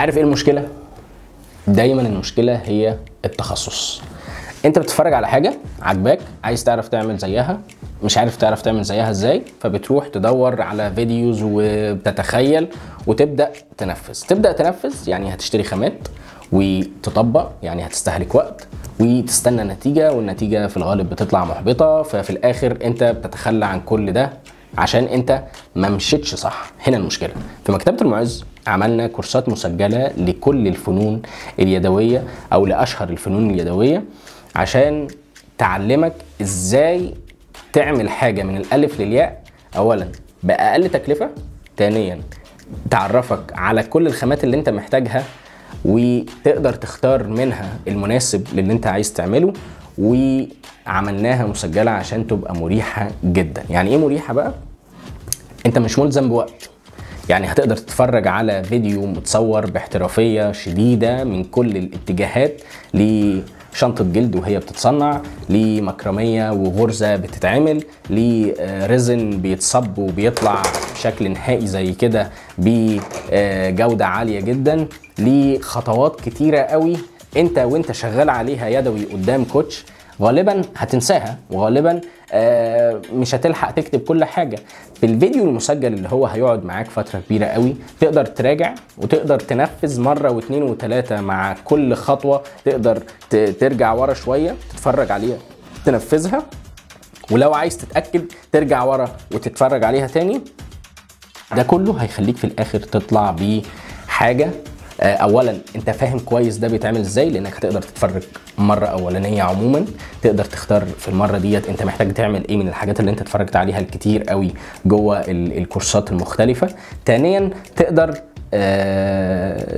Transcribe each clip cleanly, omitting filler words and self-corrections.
عارف ايه المشكله؟ دايما المشكله هي التخصص. انت بتتفرج على حاجه عجباك، عايز تعرف تعمل زيها، مش عارف تعرف تعمل زيها ازاي، فبتروح تدور على فيديوز وبتتخيل وتبدا تنفذ. يعني هتشتري خامات وتطبق، يعني هتستهلك وقت وتستنى نتيجه، والنتيجه في الغالب بتطلع محبطه. ففي الاخر انت بتتخلى عن كل ده عشان انت ما مشيتش صح. هنا المشكله. في مكتبه المعز عملنا كورسات مسجله لكل الفنون اليدويه او لاشهر الفنون اليدويه، عشان تعلمك ازاي تعمل حاجه من الالف للياء، اولا باقل تكلفه، ثانيا تعرفك على كل الخامات اللي انت محتاجها وتقدر تختار منها المناسب للي انت عايز تعمله، وعملناها مسجله عشان تبقى مريحه جدا. يعني ايه مريحه بقى؟ انت مش ملزم بوقت، يعني هتقدر تتفرج على فيديو متصور باحترافيه شديده من كل الاتجاهات، لشنطه جلد وهي بتتصنع، لمكرميه وغرزه بتتعمل، لريزن بيتصب وبيطلع بشكل نهائي زي كده بجوده عاليه جدا، لخطوات كتيره قوي انت وانت شغال عليها يدوي قدام كوتش غالبا هتنساها، وغالبا مش هتلحق تكتب كل حاجه. في الفيديو المسجل اللي هو هيقعد معاك فتره كبيره قوي، تقدر تراجع وتقدر تنفذ مره واثنين وثلاثه مع كل خطوه. تقدر ترجع ورا شويه تتفرج عليها تنفذها، ولو عايز تتاكد ترجع ورا وتتفرج عليها تاني. ده كله هيخليك في الاخر تطلع بحاجه اولا انت فاهم كويس ده بيتعمل ازاي، لانك هتقدر تتفرج مره اولانيه. عموما تقدر تختار في المره ديت انت محتاج تعمل ايه من الحاجات اللي انت اتفرجت عليها الكتير قوي جوه الكورسات المختلفه. ثانيا تقدر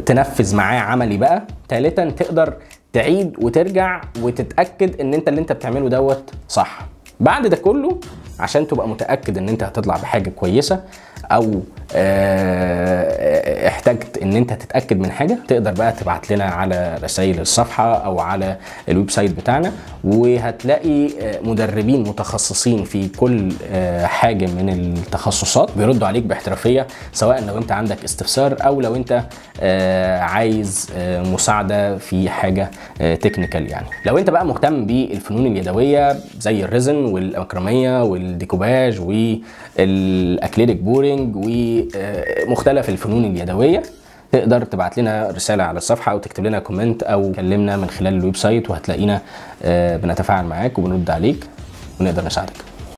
تنفذ معاه عملي بقى. ثالثا تقدر تعيد وترجع وتتاكد ان انت اللي انت بتعمله دوت صح. بعد ده كله عشان تبقى متاكد ان انت هتطلع بحاجه كويسه، او احتجت ان انت تتاكد من حاجه، تقدر بقى تبعت لنا على رسائل الصفحه او على الويب سايت بتاعنا، وهتلاقي مدربين متخصصين في كل حاجه من التخصصات بيردوا عليك باحترافيه، سواء لو انت عندك استفسار او لو انت عايز مساعده في حاجه تكنيكال. يعني لو انت بقى مهتم بالفنون اليدويه زي الريزن والمكرميه والديكوباج والاكليريك بورينج ومختلف الفنون اليدويه، تقدر تبعت لنا رساله على الصفحه او تكتب لنا كومنت او كلمنا من خلال الويب سايت، وهتلاقينا بنتفاعل معاك وبنرد عليك ونقدر نساعدك.